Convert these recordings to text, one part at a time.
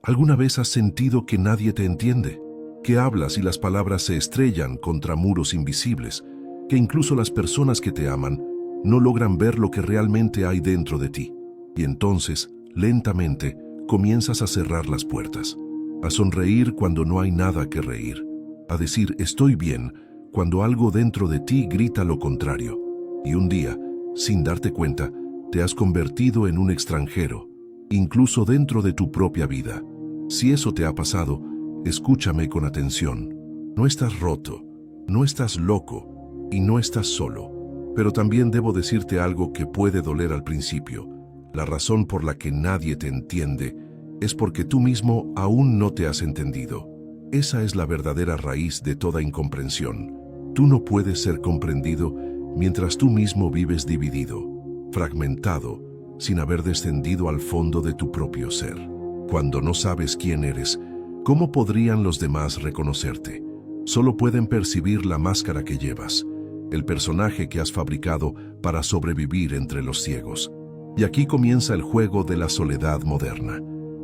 ¿Alguna vez has sentido que nadie te entiende? Que hablas y las palabras se estrellan contra muros invisibles, que incluso las personas que te aman no logran ver lo que realmente hay dentro de ti. Y entonces, lentamente, comienzas a cerrar las puertas, a sonreír cuando no hay nada que reír, a decir estoy bien cuando algo dentro de ti grita lo contrario. Y un día, sin darte cuenta, te has convertido en un extranjero, incluso dentro de tu propia vida. Si eso te ha pasado, escúchame con atención. No estás roto, no estás loco y no estás solo. Pero también debo decirte algo que puede doler al principio. La razón por la que nadie te entiende es porque tú mismo aún no te has entendido. Esa es la verdadera raíz de toda incomprensión. Tú no puedes ser comprendido mientras tú mismo vives dividido, fragmentado, sin haber descendido al fondo de tu propio ser. Cuando no sabes quién eres, ¿cómo podrían los demás reconocerte? Solo pueden percibir la máscara que llevas, el personaje que has fabricado para sobrevivir entre los ciegos. Y aquí comienza el juego de la soledad moderna.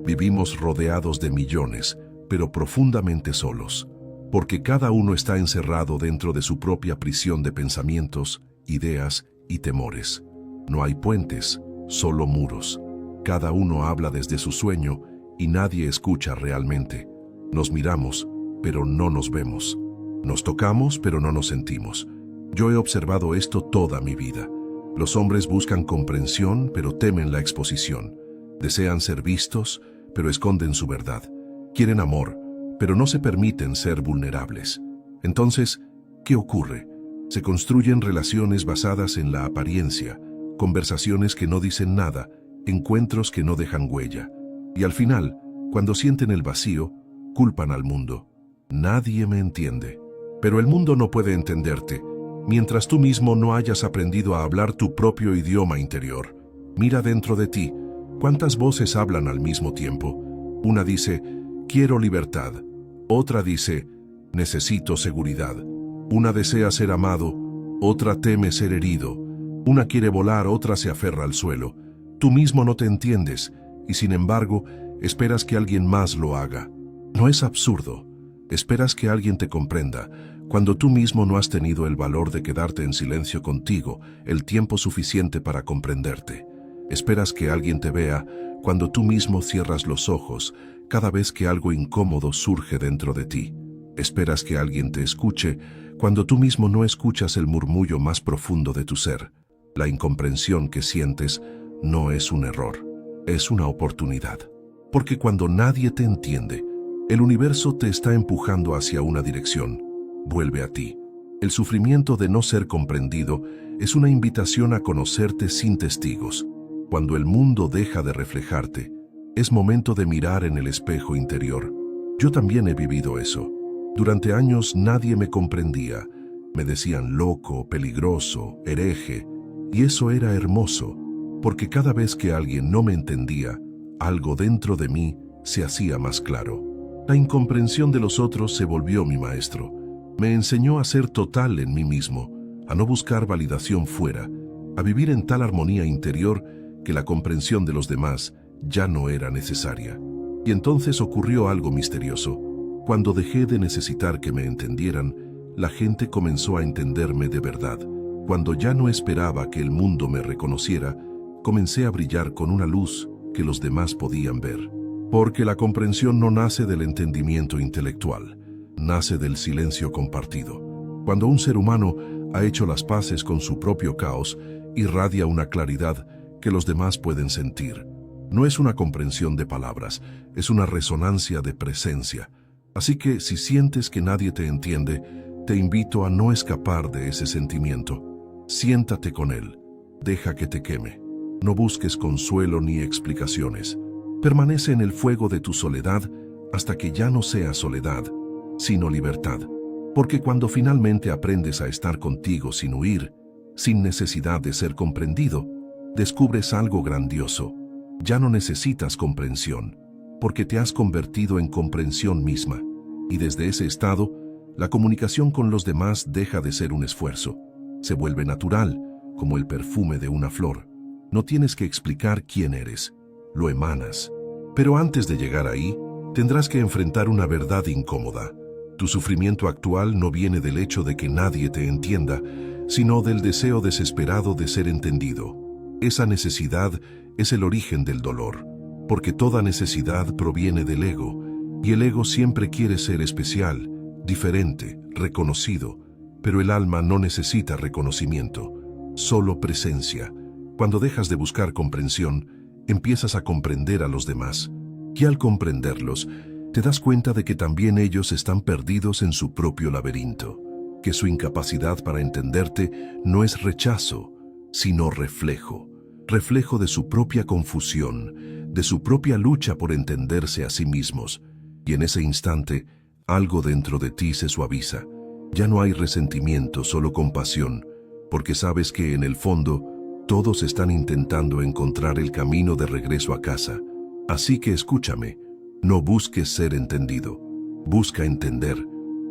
Vivimos rodeados de millones, pero profundamente solos, porque cada uno está encerrado dentro de su propia prisión de pensamientos, ideas y temores. No hay puentes, solo muros. Cada uno habla desde su sueño y nadie escucha realmente. Nos miramos, pero no nos vemos. Nos tocamos, pero no nos sentimos. Yo he observado esto toda mi vida. Los hombres buscan comprensión, pero temen la exposición. Desean ser vistos, pero esconden su verdad. Quieren amor, pero no se permiten ser vulnerables. Entonces, ¿qué ocurre? Se construyen relaciones basadas en la apariencia, conversaciones que no dicen nada, encuentros que no dejan huella. Y al final, cuando sienten el vacío, culpan al mundo. Nadie me entiende. Pero el mundo no puede entenderte mientras tú mismo no hayas aprendido a hablar tu propio idioma interior. Mira dentro de ti. ¿Cuántas voces hablan al mismo tiempo? Una dice, quiero libertad. Otra dice, necesito seguridad. Una desea ser amado, otra teme ser herido. Una quiere volar, otra se aferra al suelo. Tú mismo no te entiendes y sin embargo esperas que alguien más lo haga. ¿No es absurdo? Esperas que alguien te comprenda cuando tú mismo no has tenido el valor de quedarte en silencio contigo el tiempo suficiente para comprenderte. Esperas que alguien te vea cuando tú mismo cierras los ojos cada vez que algo incómodo surge dentro de ti. Esperas que alguien te escuche cuando tú mismo no escuchas el murmullo más profundo de tu ser. La incomprensión que sientes no es un error, es una oportunidad. Porque cuando nadie te entiende, el universo te está empujando hacia una dirección. Vuelve a ti. El sufrimiento de no ser comprendido es una invitación a conocerte sin testigos. Cuando el mundo deja de reflejarte, es momento de mirar en el espejo interior. Yo también he vivido eso. Durante años nadie me comprendía. Me decían loco, peligroso, hereje. Y eso era hermoso, porque cada vez que alguien no me entendía, algo dentro de mí se hacía más claro. La incomprensión de los otros se volvió mi maestro. Me enseñó a ser total en mí mismo, a no buscar validación fuera, a vivir en tal armonía interior que la comprensión de los demás ya no era necesaria. Y entonces ocurrió algo misterioso. Cuando dejé de necesitar que me entendieran, la gente comenzó a entenderme de verdad. Cuando ya no esperaba que el mundo me reconociera, comencé a brillar con una luz que los demás podían ver. Porque la comprensión no nace del entendimiento intelectual, nace del silencio compartido. Cuando un ser humano ha hecho las paces con su propio caos, irradia una claridad que los demás pueden sentir. No es una comprensión de palabras, es una resonancia de presencia. Así que si sientes que nadie te entiende, te invito a no escapar de ese sentimiento. Siéntate con él, deja que te queme. No busques consuelo ni explicaciones. Permanece en el fuego de tu soledad hasta que ya no sea soledad, sino libertad. Porque cuando finalmente aprendes a estar contigo sin huir, sin necesidad de ser comprendido, descubres algo grandioso. Ya no necesitas comprensión, porque te has convertido en comprensión misma. Y desde ese estado, la comunicación con los demás deja de ser un esfuerzo. Se vuelve natural, como el perfume de una flor. No tienes que explicar quién eres, lo emanas. Pero antes de llegar ahí, Tendrás que enfrentar una verdad incómoda. Tu sufrimiento actual no viene del hecho de que nadie te entienda, sino del deseo desesperado de ser entendido. Esa necesidad es el origen del dolor, porque toda necesidad proviene del ego, y el ego siempre quiere ser especial, diferente, reconocido, pero el alma no necesita reconocimiento, solo presencia. Cuando dejas de buscar comprensión, empiezas a comprender a los demás, y al comprenderlos, te das cuenta de que también ellos están perdidos en su propio laberinto, que su incapacidad para entenderte no es rechazo, sino reflejo, reflejo de su propia confusión, de su propia lucha por entenderse a sí mismos, y en ese instante, algo dentro de ti se suaviza. Ya no hay resentimiento, solo compasión, porque sabes que en el fondo, todos están intentando encontrar el camino de regreso a casa. Así que escúchame, no busques ser entendido, busca entender,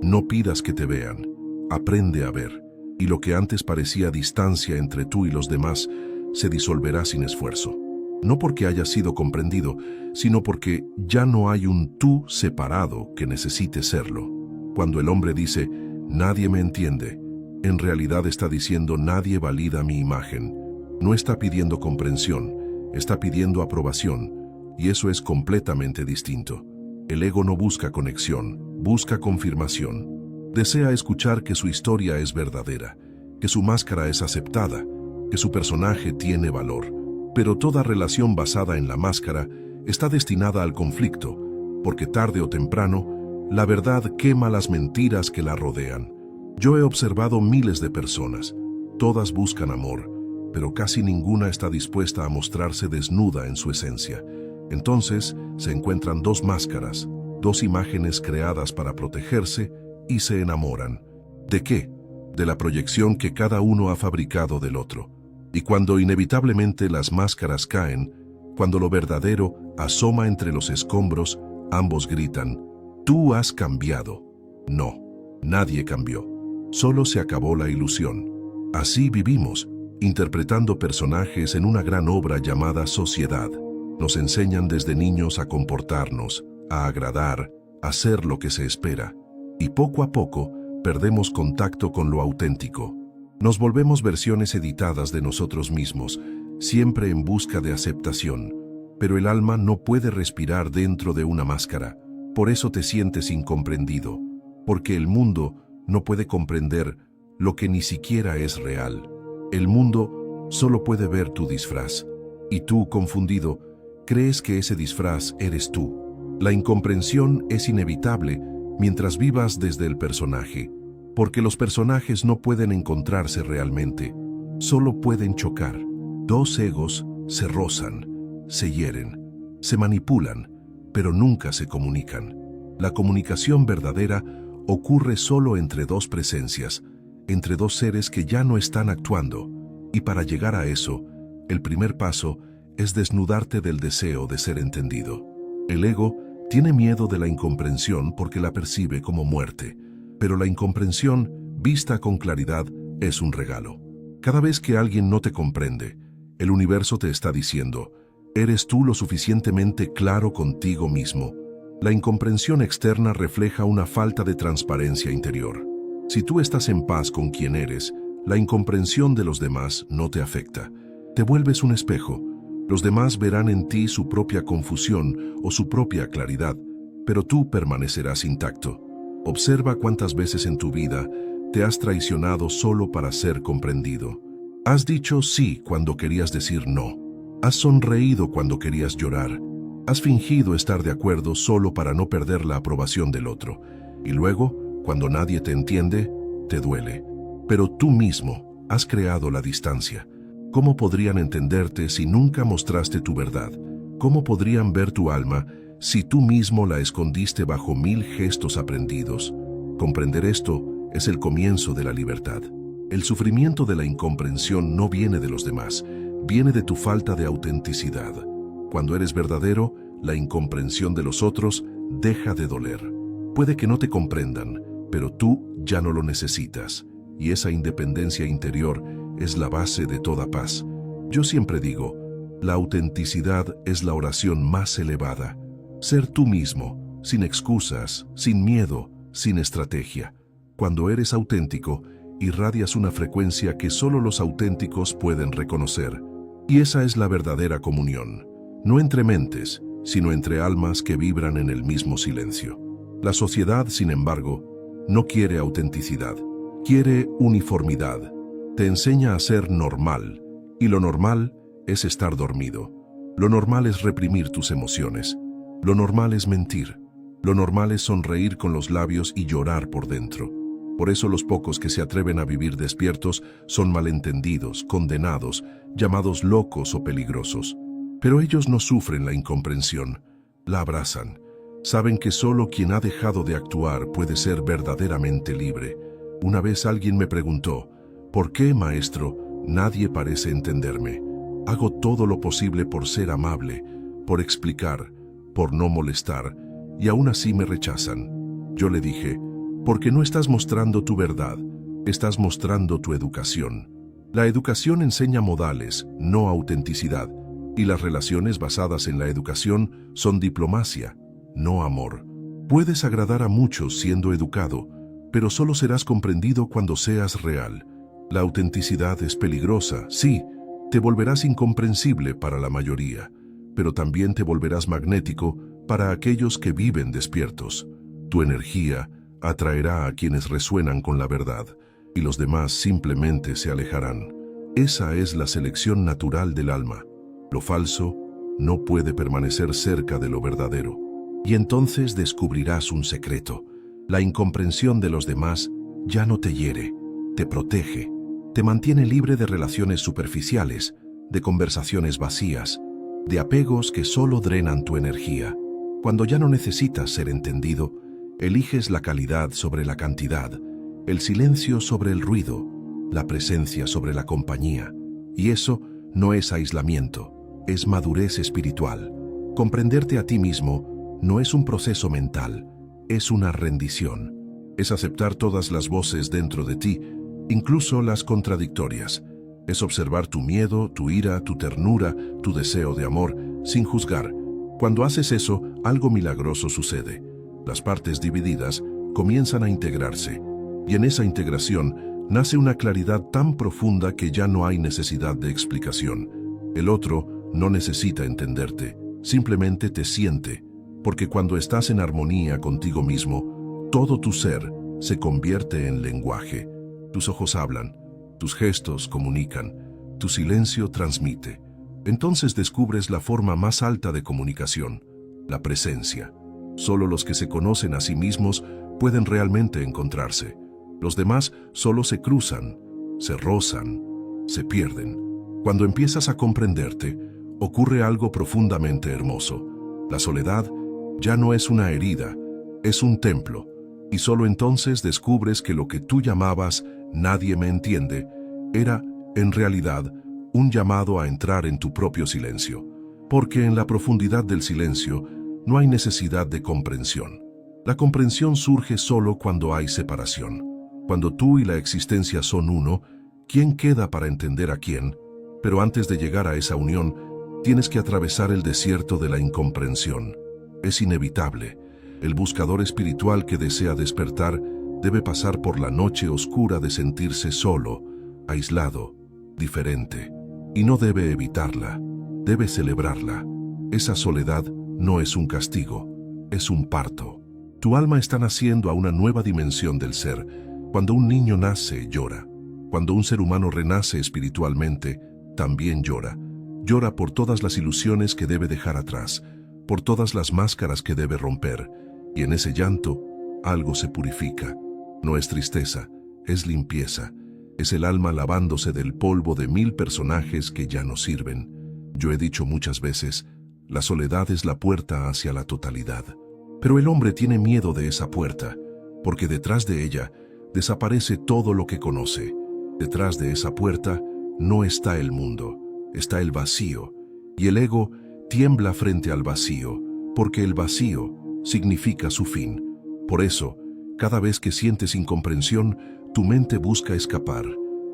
no pidas que te vean, aprende a ver, y lo que antes parecía distancia entre tú y los demás, se disolverá sin esfuerzo. No porque hayas sido comprendido, sino porque ya no hay un tú separado que necesite serlo. Cuando el hombre dice, nadie me entiende, en realidad está diciendo nadie valida mi imagen. No está pidiendo comprensión, está pidiendo aprobación, y eso es completamente distinto. El ego no busca conexión, busca confirmación. Desea escuchar que su historia es verdadera, que su máscara es aceptada, que su personaje tiene valor. Pero toda relación basada en la máscara está destinada al conflicto, porque tarde o temprano, la verdad quema las mentiras que la rodean. Yo he observado miles de personas, todas buscan amor, pero casi ninguna está dispuesta a mostrarse desnuda en su esencia. Entonces, se encuentran dos máscaras, dos imágenes creadas para protegerse y se enamoran. ¿De qué? De la proyección que cada uno ha fabricado del otro. Y cuando inevitablemente las máscaras caen, cuando lo verdadero asoma entre los escombros, ambos gritan, «Tú has cambiado». No, nadie cambió. Solo se acabó la ilusión. Así vivimos, interpretando personajes en una gran obra llamada sociedad. Nos enseñan desde niños a comportarnos, a agradar, a hacer lo que se espera. Y poco a poco, perdemos contacto con lo auténtico. Nos volvemos versiones editadas de nosotros mismos, siempre en busca de aceptación. Pero el alma no puede respirar dentro de una máscara. Por eso te sientes incomprendido, porque el mundo no puede comprender lo que ni siquiera es real. El mundo solo puede ver tu disfraz, y tú, confundido, crees que ese disfraz eres tú. La incomprensión es inevitable mientras vivas desde el personaje, porque los personajes no pueden encontrarse realmente, solo pueden chocar. Dos egos se rozan, se hieren, se manipulan, pero nunca se comunican. La comunicación verdadera ocurre solo entre dos presencias, entre dos seres que ya no están actuando, y para llegar a eso, el primer paso es desnudarte del deseo de ser entendido. El ego tiene miedo de la incomprensión porque la percibe como muerte, pero la incomprensión, vista con claridad, es un regalo. Cada vez que alguien no te comprende, el universo te está diciendo, ¿eres tú lo suficientemente claro contigo mismo? La incomprensión externa refleja una falta de transparencia interior. Si tú estás en paz con quien eres, la incomprensión de los demás no te afecta. Te vuelves un espejo. Los demás verán en ti su propia confusión o su propia claridad, pero tú permanecerás intacto. Observa cuántas veces en tu vida te has traicionado solo para ser comprendido. Has dicho sí cuando querías decir no. Has sonreído cuando querías llorar. Has fingido estar de acuerdo solo para no perder la aprobación del otro. Y luego, cuando nadie te entiende, te duele. Pero tú mismo has creado la distancia. ¿Cómo podrían entenderte si nunca mostraste tu verdad? ¿Cómo podrían ver tu alma si tú mismo la escondiste bajo 1000 gestos aprendidos? Comprender esto es el comienzo de la libertad. El sufrimiento de la incomprensión no viene de los demás, viene de tu falta de autenticidad. Cuando eres verdadero, la incomprensión de los otros deja de doler. Puede que no te comprendan, pero tú ya no lo necesitas. Y esa independencia interior es la base de toda paz. Yo siempre digo, la autenticidad es la oración más elevada. Ser tú mismo, sin excusas, sin miedo, sin estrategia. Cuando eres auténtico, irradias una frecuencia que solo los auténticos pueden reconocer. Y esa es la verdadera comunión, no entre mentes, sino entre almas que vibran en el mismo silencio. La sociedad, sin embargo, no quiere autenticidad, quiere uniformidad. Te enseña a ser normal, y lo normal es estar dormido. Lo normal es reprimir tus emociones. Lo normal es mentir. Lo normal es sonreír con los labios y llorar por dentro. Por eso los pocos que se atreven a vivir despiertos son malentendidos, condenados, llamados locos o peligrosos. Pero ellos no sufren la incomprensión, la abrazan. Saben que solo quien ha dejado de actuar puede ser verdaderamente libre. Una vez alguien me preguntó, ¿por qué, maestro, nadie parece entenderme? Hago todo lo posible por ser amable, por explicar, por no molestar, y aún así me rechazan. Yo le dije, porque no estás mostrando tu verdad, estás mostrando tu educación. La educación enseña modales, no autenticidad, y las relaciones basadas en la educación son diplomacia, no amor. Puedes agradar a muchos siendo educado, pero solo serás comprendido cuando seas real. La autenticidad es peligrosa, sí, te volverás incomprensible para la mayoría, pero también te volverás magnético para aquellos que viven despiertos. Tu energía atraerá a quienes resuenan con la verdad, y los demás simplemente se alejarán. Esa es la selección natural del alma. Lo falso no puede permanecer cerca de lo verdadero. Y entonces descubrirás un secreto. La incomprensión de los demás ya no te hiere, te protege, te mantiene libre de relaciones superficiales, de conversaciones vacías, de apegos que solo drenan tu energía. Cuando ya no necesitas ser entendido, eliges la calidad sobre la cantidad, el silencio sobre el ruido, la presencia sobre la compañía. Y eso no es aislamiento, es madurez espiritual. Comprenderte a ti mismo no es un proceso mental, es una rendición. Es aceptar todas las voces dentro de ti, incluso las contradictorias. Es observar tu miedo, tu ira, tu ternura, tu deseo de amor, sin juzgar. Cuando haces eso, algo milagroso sucede. Las partes divididas comienzan a integrarse, y en esa integración nace una claridad tan profunda que ya no hay necesidad de explicación. El otro no necesita entenderte, simplemente te siente, porque cuando estás en armonía contigo mismo, todo tu ser se convierte en lenguaje. Tus ojos hablan, tus gestos comunican, tu silencio transmite. Entonces descubres la forma más alta de comunicación, la presencia. Solo los que se conocen a sí mismos pueden realmente encontrarse. Los demás solo se cruzan, se rozan, se pierden. Cuando empiezas a comprenderte, ocurre algo profundamente hermoso. La soledad ya no es una herida, es un templo. Y solo entonces descubres que lo que tú llamabas «nadie me entiende» era, en realidad, un llamado a entrar en tu propio silencio. Porque en la profundidad del silencio no hay necesidad de comprensión. La comprensión surge solo cuando hay separación. Cuando tú y la existencia son uno, ¿quién queda para entender a quién? Pero antes de llegar a esa unión, tienes que atravesar el desierto de la incomprensión. Es inevitable. El buscador espiritual que desea despertar debe pasar por la noche oscura de sentirse solo, aislado, diferente. Y no debe evitarla, debe celebrarla. Esa soledad no es un castigo, es un parto. Tu alma está naciendo a una nueva dimensión del ser. Cuando un niño nace, llora. Cuando un ser humano renace espiritualmente, también llora. Llora por todas las ilusiones que debe dejar atrás, por todas las máscaras que debe romper. Y en ese llanto, algo se purifica. No es tristeza, es limpieza. Es el alma lavándose del polvo de 1000 personajes que ya no sirven. Yo he dicho muchas veces, la soledad es la puerta hacia la totalidad. Pero el hombre tiene miedo de esa puerta, porque detrás de ella desaparece todo lo que conoce. Detrás de esa puerta no está el mundo, está el vacío. Y el ego tiembla frente al vacío, porque el vacío significa su fin. Por eso, cada vez que sientes incomprensión, tu mente busca escapar,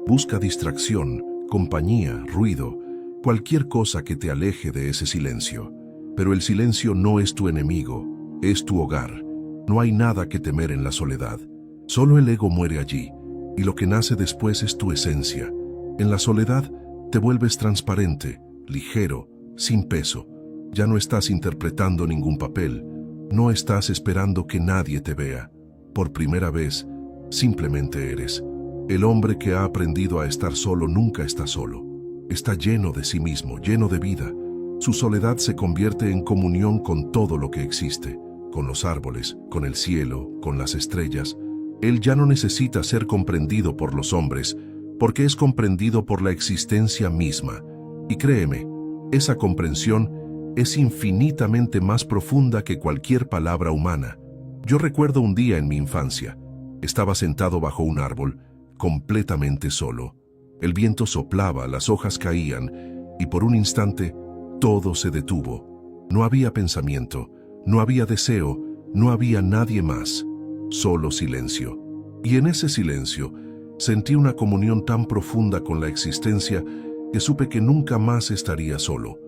busca distracción, compañía, ruido, cualquier cosa que te aleje de ese silencio. Pero el silencio no es tu enemigo, es tu hogar. No hay nada que temer en la soledad. Solo el ego muere allí, y lo que nace después es tu esencia. En la soledad te vuelves transparente, ligero, sin peso. Ya no estás interpretando ningún papel, no estás esperando que nadie te vea. Por primera vez, simplemente eres. El hombre que ha aprendido a estar solo nunca está solo. Está lleno de sí mismo, lleno de vida. Su soledad se convierte en comunión con todo lo que existe, con los árboles, con el cielo, con las estrellas. Él ya no necesita ser comprendido por los hombres, porque es comprendido por la existencia misma. Y créeme, esa comprensión es infinitamente más profunda que cualquier palabra humana. Yo recuerdo un día en mi infancia. Estaba sentado bajo un árbol, completamente solo. El viento soplaba, las hojas caían, y por un instante todo se detuvo. No había pensamiento, no había deseo, no había nadie más. Solo silencio. Y en ese silencio sentí una comunión tan profunda con la existencia que supe que nunca más estaría solo.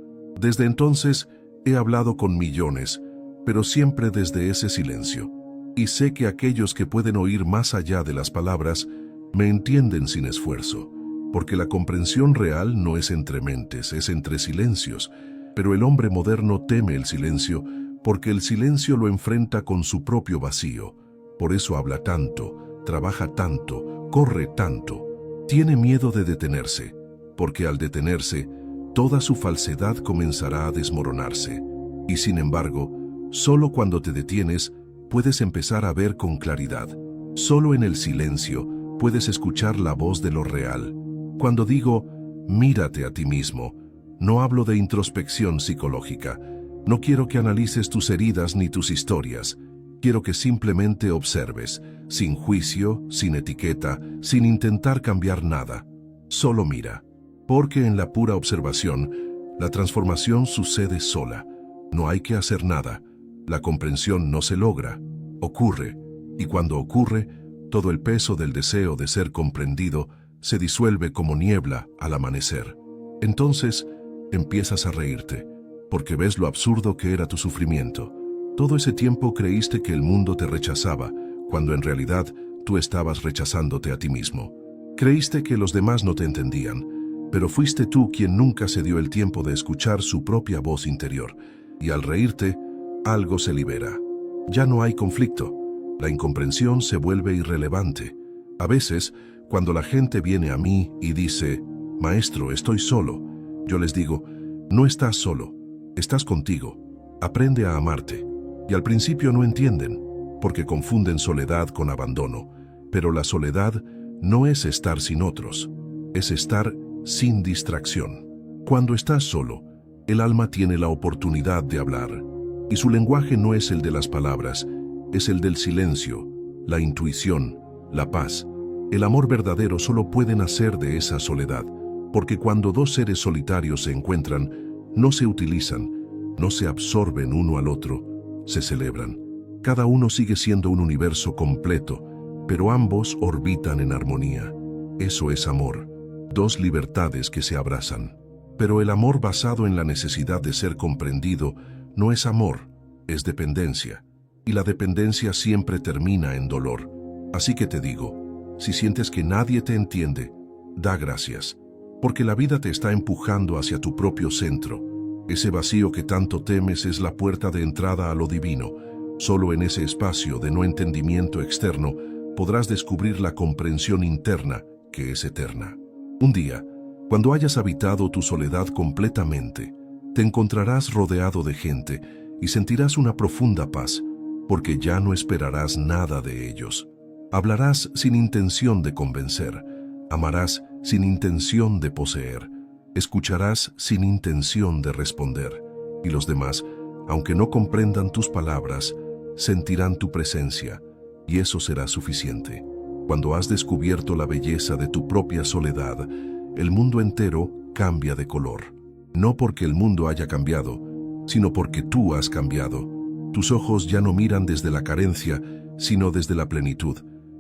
Desde entonces he hablado con millones, pero siempre desde ese silencio. Y sé que aquellos que pueden oír más allá de las palabras me entienden sin esfuerzo, porque la comprensión real no es entre mentes, es entre silencios. Pero el hombre moderno teme el silencio porque el silencio lo enfrenta con su propio vacío. Por eso habla tanto, trabaja tanto, corre tanto. Tiene miedo de detenerse, porque al detenerse, toda su falsedad comenzará a desmoronarse. Y sin embargo, solo cuando te detienes, puedes empezar a ver con claridad. Solo en el silencio puedes escuchar la voz de lo real. Cuando digo, mírate a ti mismo, no hablo de introspección psicológica. No quiero que analices tus heridas ni tus historias. Quiero que simplemente observes, sin juicio, sin etiqueta, sin intentar cambiar nada. Solo mira. Porque en la pura observación, la transformación sucede sola. No hay que hacer nada. La comprensión no se logra. Ocurre. Y cuando ocurre, todo el peso del deseo de ser comprendido se disuelve como niebla al amanecer. Entonces, empiezas a reírte, porque ves lo absurdo que era tu sufrimiento. Todo ese tiempo creíste que el mundo te rechazaba, cuando en realidad tú estabas rechazándote a ti mismo. Creíste que los demás no te entendían, pero fuiste tú quien nunca se dio el tiempo de escuchar su propia voz interior. Y al reírte, algo se libera. Ya no hay conflicto. La incomprensión se vuelve irrelevante. A veces, cuando la gente viene a mí y dice, «Maestro, estoy solo», yo les digo, «No estás solo, estás contigo. Aprende a amarte». Y al principio no entienden, porque confunden soledad con abandono. Pero la soledad no es estar sin otros, es estar sin distracción. Cuando estás solo, el alma tiene la oportunidad de hablar, y su lenguaje no es el de las palabras, es el del silencio, la intuición, la paz. El amor verdadero solo puede nacer de esa soledad, porque cuando dos seres solitarios se encuentran, no se utilizan, no se absorben uno al otro, se celebran. Cada uno sigue siendo un universo completo, pero ambos orbitan en armonía. Eso es amor, dos libertades que se abrazan. Pero el amor basado en la necesidad de ser comprendido no es amor, es dependencia. Y la dependencia siempre termina en dolor. Así que te digo, si sientes que nadie te entiende, da gracias, porque la vida te está empujando hacia tu propio centro. Ese vacío que tanto temes es la puerta de entrada a lo divino. Solo en ese espacio de no entendimiento externo podrás descubrir la comprensión interna que es eterna. Un día, cuando hayas habitado tu soledad completamente, te encontrarás rodeado de gente y sentirás una profunda paz, porque ya no esperarás nada de ellos. Hablarás sin intención de convencer, amarás sin intención de poseer, escucharás sin intención de responder, y los demás, aunque no comprendan tus palabras, sentirán tu presencia, y eso será suficiente. Cuando has descubierto la belleza de tu propia soledad, el mundo entero cambia de color. No porque el mundo haya cambiado, sino porque tú has cambiado. Tus ojos ya no miran desde la carencia, sino desde la plenitud.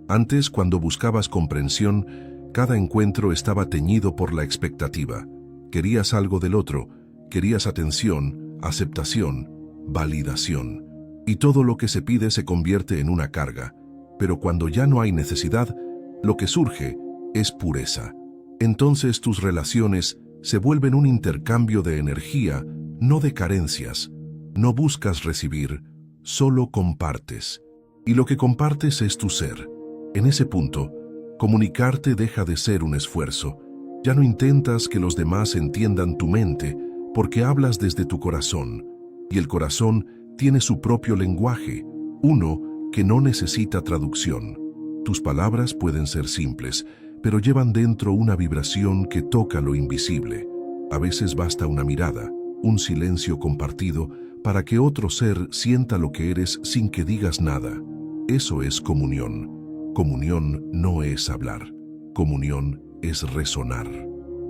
Antes, cuando buscabas comprensión, cada encuentro estaba teñido por la expectativa. Querías algo del otro, querías atención, aceptación, validación. y todo lo que se pide se convierte en una carga, pero cuando ya no hay necesidad, lo que surge es pureza. Entonces tus relaciones se vuelven un intercambio de energía, no de carencias. No buscas recibir, solo compartes. Y lo que compartes es tu ser. En ese punto, comunicarte deja de ser un esfuerzo. Ya no intentas que los demás entiendan tu mente, porque hablas desde tu corazón. Y el corazón tiene su propio lenguaje, uno que no necesita traducción. Tus palabras pueden ser simples, pero llevan dentro una vibración que toca lo invisible. A veces basta una mirada, un silencio compartido, para que otro ser sienta lo que eres sin que digas nada. Eso es comunión. Comunión no es hablar. Comunión es resonar.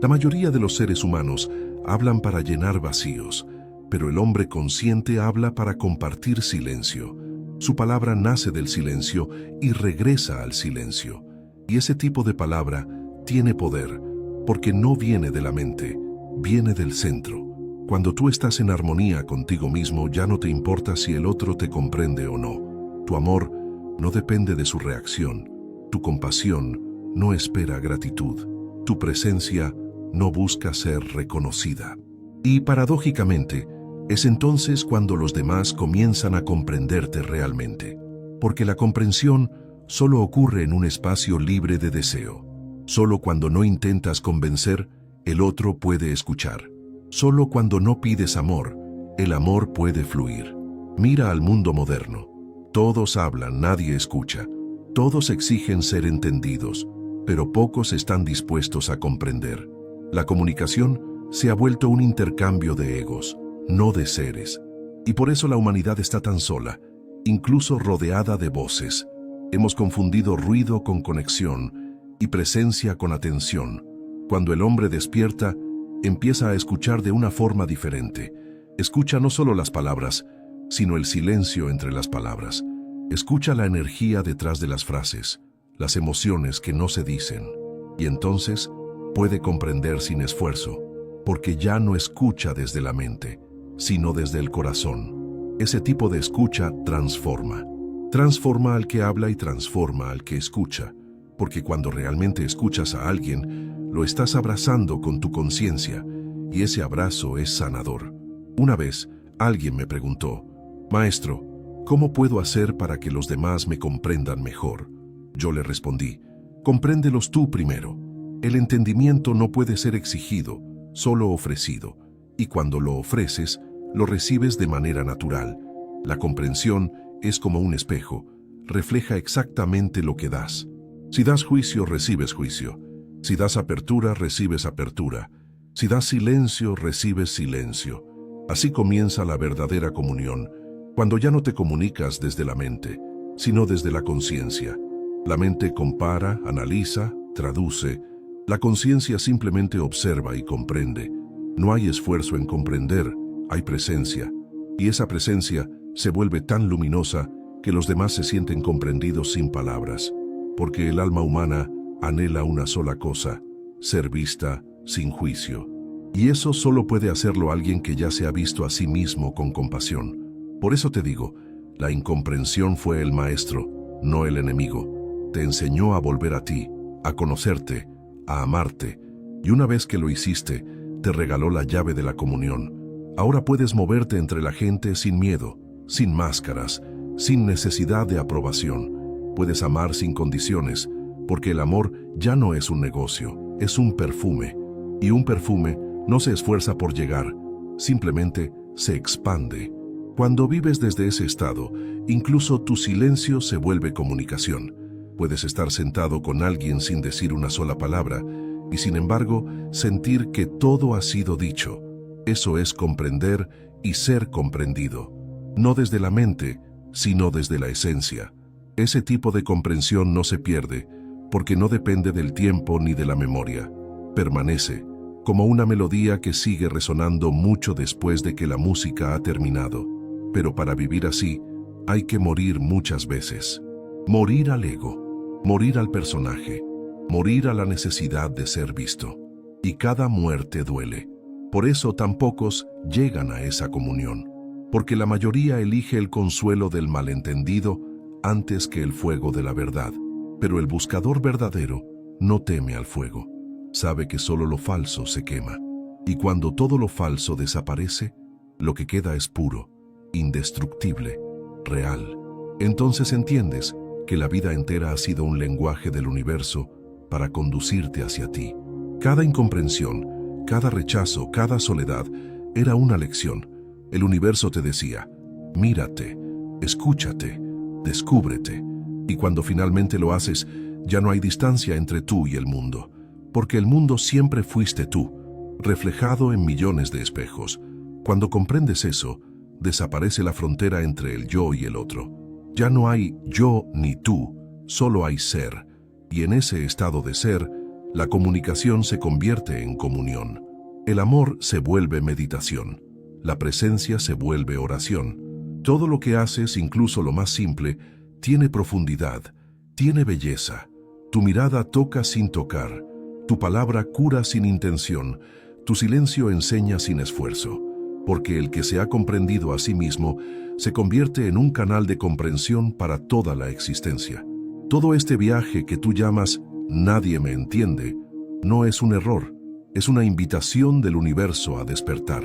La mayoría de los seres humanos hablan para llenar vacíos, pero el hombre consciente habla para compartir silencio. Su palabra nace del silencio y regresa al silencio. Y ese tipo de palabra tiene poder, porque no viene de la mente, viene del centro. Cuando tú estás en armonía contigo mismo, ya no te importa si el otro te comprende o no. Tu amor no depende de su reacción. Tu compasión no espera gratitud. Tu presencia no busca ser reconocida. Y paradójicamente, es entonces cuando los demás comienzan a comprenderte realmente. Porque la comprensión solo ocurre en un espacio libre de deseo. Solo cuando no intentas convencer, el otro puede escuchar. Solo cuando no pides amor, el amor puede fluir. Mira al mundo moderno. Todos hablan, nadie escucha. Todos exigen ser entendidos, pero pocos están dispuestos a comprender. La comunicación se ha vuelto un intercambio de egos, no de seres. Y por eso la humanidad está tan sola, incluso rodeada de voces. Hemos confundido ruido con conexión y presencia con atención. Cuando el hombre despierta, empieza a escuchar de una forma diferente. Escucha no solo las palabras, sino el silencio entre las palabras. Escucha la energía detrás de las frases, las emociones que no se dicen. Y entonces puede comprender sin esfuerzo, porque ya no escucha desde la mente, sino desde el corazón. Ese tipo de escucha transforma. Transforma al que habla y transforma al que escucha, porque cuando realmente escuchas a alguien, lo estás abrazando con tu conciencia, y ese abrazo es sanador. Una vez, alguien me preguntó, «Maestro, ¿cómo puedo hacer para que los demás me comprendan mejor?» Yo le respondí, «Compréndelos tú primero. El entendimiento no puede ser exigido, solo ofrecido, y cuando lo ofreces, lo recibes de manera natural. La comprensión es como un espejo, refleja exactamente lo que das. Si das juicio, recibes juicio. Si das apertura, recibes apertura. Si das silencio, recibes silencio. Así comienza la verdadera comunión, cuando ya no te comunicas desde la mente, sino desde la conciencia. La mente compara, analiza, traduce. La conciencia simplemente observa y comprende. No hay esfuerzo en comprender, hay presencia. Y esa presencia se vuelve tan luminosa que los demás se sienten comprendidos sin palabras. Porque el alma humana anhela una sola cosa, ser vista sin juicio. Y eso solo puede hacerlo alguien que ya se ha visto a sí mismo con compasión. Por eso te digo, la incomprensión fue el maestro, no el enemigo. Te enseñó a volver a ti, a conocerte, a amarte. Y una vez que lo hiciste, te regaló la llave de la comunión. Ahora puedes moverte entre la gente sin miedo, sin máscaras, sin necesidad de aprobación. Puedes amar sin condiciones, porque el amor ya no es un negocio, es un perfume. Y un perfume no se esfuerza por llegar, simplemente se expande. Cuando vives desde ese estado, incluso tu silencio se vuelve comunicación. Puedes estar sentado con alguien sin decir una sola palabra, y sin embargo, sentir que todo ha sido dicho. Eso es comprender y ser comprendido. No desde la mente, sino desde la esencia. Ese tipo de comprensión no se pierde, porque no depende del tiempo ni de la memoria. Permanece, como una melodía que sigue resonando mucho después de que la música ha terminado. Pero para vivir así, hay que morir muchas veces. Morir al ego, morir al personaje, morir a la necesidad de ser visto. Y cada muerte duele. Por eso tan pocos llegan a esa comunión. porque la mayoría elige el consuelo del malentendido antes que el fuego de la verdad. Pero el buscador verdadero no teme al fuego. Sabe que solo lo falso se quema. Y cuando todo lo falso desaparece, lo que queda es puro, indestructible, real. Entonces entiendes que la vida entera ha sido un lenguaje del universo para conducirte hacia ti. Cada incomprensión, cada rechazo, cada soledad era una lección. El universo te decía, mírate, escúchate, descúbrete. Y cuando finalmente lo haces, ya no hay distancia entre tú y el mundo, porque el mundo siempre fuiste tú, reflejado en millones de espejos. Cuando comprendes eso, desaparece la frontera entre el yo y el otro. Ya no hay yo ni tú, solo hay ser. Y en ese estado de ser, la comunicación se convierte en comunión. El amor se vuelve meditación. La presencia se vuelve oración. Todo lo que haces, incluso lo más simple, tiene profundidad, tiene belleza. Tu mirada toca sin tocar. Tu palabra cura sin intención. Tu silencio enseña sin esfuerzo. Porque el que se ha comprendido a sí mismo se convierte en un canal de comprensión para toda la existencia. Todo este viaje que tú llamas "nadie me entiende" no es un error, es una invitación del universo a despertar.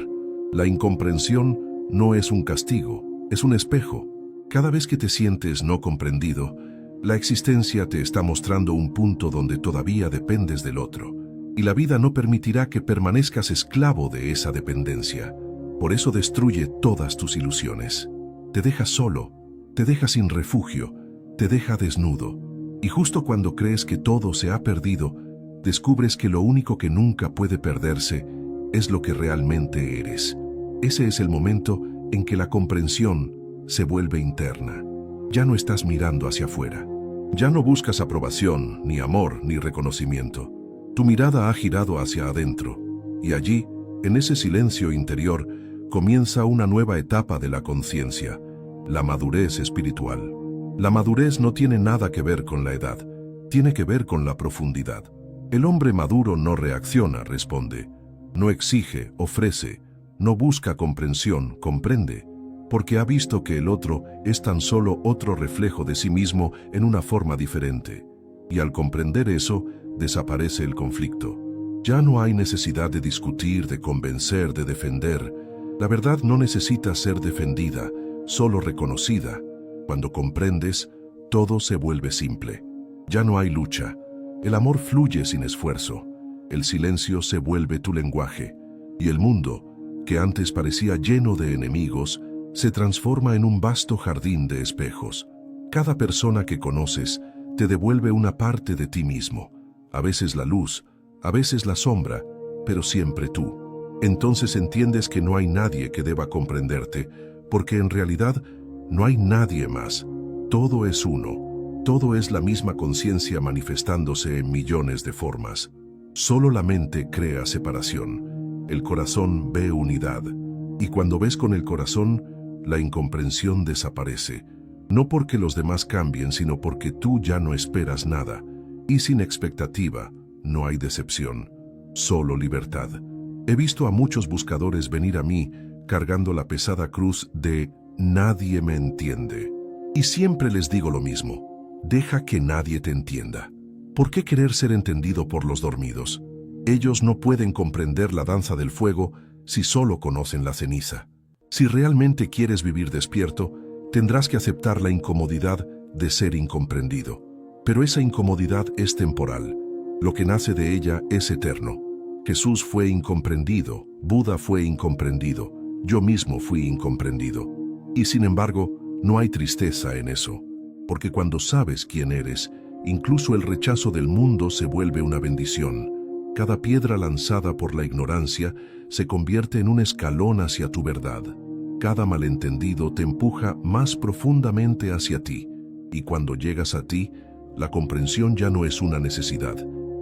La incomprensión no es un castigo, es un espejo. Cada vez que te sientes no comprendido, la existencia te está mostrando un punto donde todavía dependes del otro, y la vida no permitirá que permanezcas esclavo de esa dependencia. Por eso destruye todas tus ilusiones. Te deja solo, te deja sin refugio, te deja desnudo. Y justo cuando crees que todo se ha perdido, descubres que lo único que nunca puede perderse es lo que realmente eres. Ese es el momento en que la comprensión se vuelve interna. Ya no estás mirando hacia afuera. Ya no buscas aprobación, ni amor, ni reconocimiento. Tu mirada ha girado hacia adentro. Y allí, en ese silencio interior, comienza una nueva etapa de la conciencia, la madurez espiritual. La madurez no tiene nada que ver con la edad, tiene que ver con la profundidad. El hombre maduro no reacciona, responde. No exige, ofrece. No busca comprensión, comprende. Porque ha visto que el otro es tan solo otro reflejo de sí mismo en una forma diferente. Y al comprender eso, desaparece el conflicto. Ya no hay necesidad de discutir, de convencer, de defender. La verdad no necesita ser defendida, solo reconocida. Cuando comprendes, todo se vuelve simple. Ya no hay lucha. El amor fluye sin esfuerzo. El silencio se vuelve tu lenguaje. Y el mundo, que antes parecía lleno de enemigos, se transforma en un vasto jardín de espejos. Cada persona que conoces te devuelve una parte de ti mismo. A veces la luz, a veces la sombra, pero siempre tú. Entonces entiendes que no hay nadie que deba comprenderte, porque en realidad no hay nadie más. Todo es uno. Todo es la misma conciencia manifestándose en millones de formas. Solo la mente crea separación. El corazón ve unidad. Y cuando ves con el corazón, la incomprensión desaparece. No porque los demás cambien, sino porque tú ya no esperas nada. Y sin expectativa, no hay decepción. Solo libertad. He visto a muchos buscadores venir a mí cargando la pesada cruz de "nadie me entiende". Y siempre les digo lo mismo. Deja que nadie te entienda. ¿Por qué querer ser entendido por los dormidos? Ellos no pueden comprender la danza del fuego si solo conocen la ceniza. Si realmente quieres vivir despierto, tendrás que aceptar la incomodidad de ser incomprendido. Pero esa incomodidad es temporal. Lo que nace de ella es eterno. Jesús fue incomprendido, Buda fue incomprendido, yo mismo fui incomprendido. Y sin embargo, no hay tristeza en eso. Porque cuando sabes quién eres, incluso el rechazo del mundo se vuelve una bendición. Cada piedra lanzada por la ignorancia se convierte en un escalón hacia tu verdad. Cada malentendido te empuja más profundamente hacia ti. Y cuando llegas a ti, la comprensión ya no es una necesidad,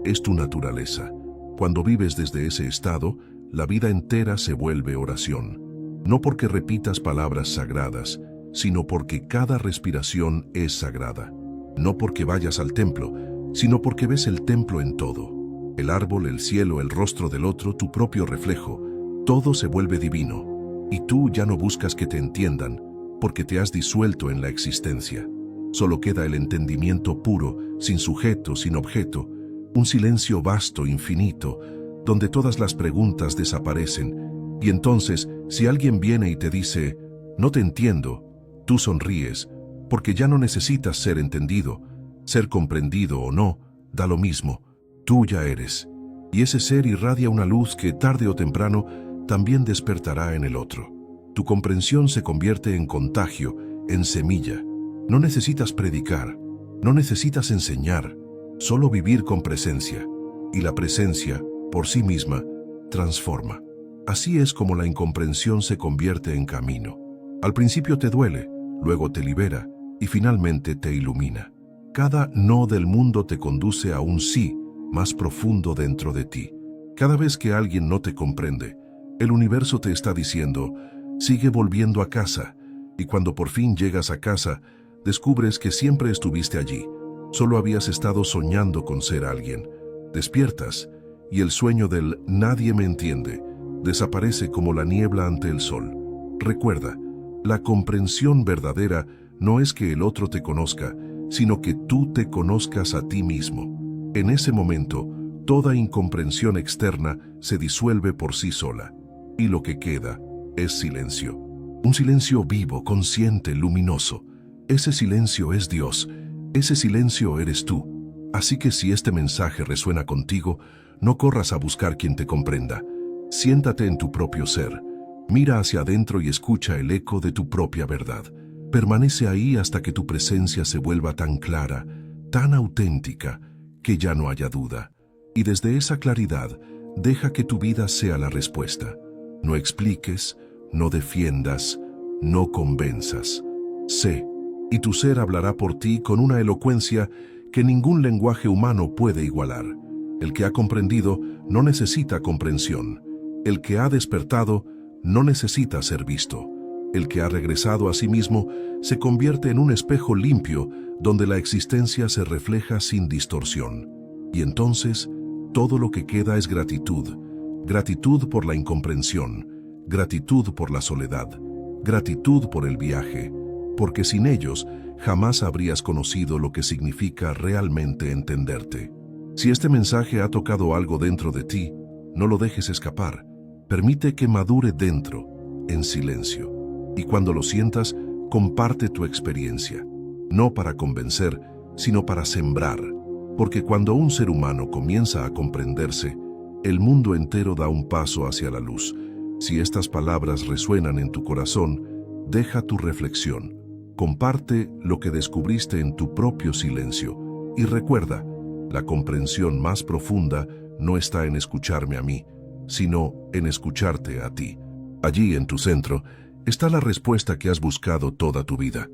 es tu naturaleza. Cuando vives desde ese estado, la vida entera se vuelve oración. No porque repitas palabras sagradas, sino porque cada respiración es sagrada. No porque vayas al templo, sino porque ves el templo en todo. El árbol, el cielo, el rostro del otro, tu propio reflejo, todo se vuelve divino. Y tú ya no buscas que te entiendan, porque te has disuelto en la existencia. Solo queda el entendimiento puro, sin sujeto, sin objeto, un silencio vasto, infinito, donde todas las preguntas desaparecen. Y entonces, si alguien viene y te dice, no te entiendo, tú sonríes, porque ya no necesitas ser entendido, ser comprendido o no, da lo mismo, tú ya eres. Y ese ser irradia una luz que tarde o temprano también despertará en el otro. Tu comprensión se convierte en contagio, en semilla. No necesitas predicar, no necesitas enseñar, solo vivir con presencia. Y la presencia, por sí misma, transforma. Así es como la incomprensión se convierte en camino. Al principio te duele, luego te libera y finalmente te ilumina. Cada no del mundo te conduce a un sí más profundo dentro de ti. Cada vez que alguien no te comprende, el universo te está diciendo, sigue volviendo a casa, y cuando por fin llegas a casa, descubres que siempre estuviste allí, solo habías estado soñando con ser alguien. Despiertas, y el sueño del nadie me entiende desaparece como la niebla ante el sol. Recuerda, la comprensión verdadera no es que el otro te conozca, sino que tú te conozcas a ti mismo. En ese momento, toda incomprensión externa se disuelve por sí sola, y lo que queda es silencio. Un silencio vivo, consciente, luminoso. Ese silencio es Dios, ese silencio eres tú. Así que si este mensaje resuena contigo, no corras a buscar quien te comprenda. Siéntate en tu propio ser, mira hacia adentro y escucha el eco de tu propia verdad. Permanece ahí hasta que tu presencia se vuelva tan clara, tan auténtica, que ya no haya duda. Y desde esa claridad, deja que tu vida sea la respuesta. No expliques, no defiendas, no convenzas. Sé, y tu ser hablará por ti con una elocuencia que ningún lenguaje humano puede igualar. El que ha comprendido no necesita comprensión. El que ha despertado no necesita ser visto. El que ha regresado a sí mismo se convierte en un espejo limpio donde la existencia se refleja sin distorsión. Y entonces, todo lo que queda es gratitud. Gratitud por la incomprensión, gratitud por la soledad, gratitud por el viaje, porque sin ellos jamás habrías conocido lo que significa realmente entenderte. Si este mensaje ha tocado algo dentro de ti, no lo dejes escapar. Permite que madure dentro, en silencio. Y cuando lo sientas, comparte tu experiencia. No para convencer, sino para sembrar. Porque cuando un ser humano comienza a comprenderse, el mundo entero da un paso hacia la luz. Si estas palabras resuenan en tu corazón, deja tu reflexión. Comparte lo que descubriste en tu propio silencio. Y recuerda, la comprensión más profunda no está en escucharme a mí, sino en escucharte a ti. Allí en tu centro está la respuesta que has buscado toda tu vida.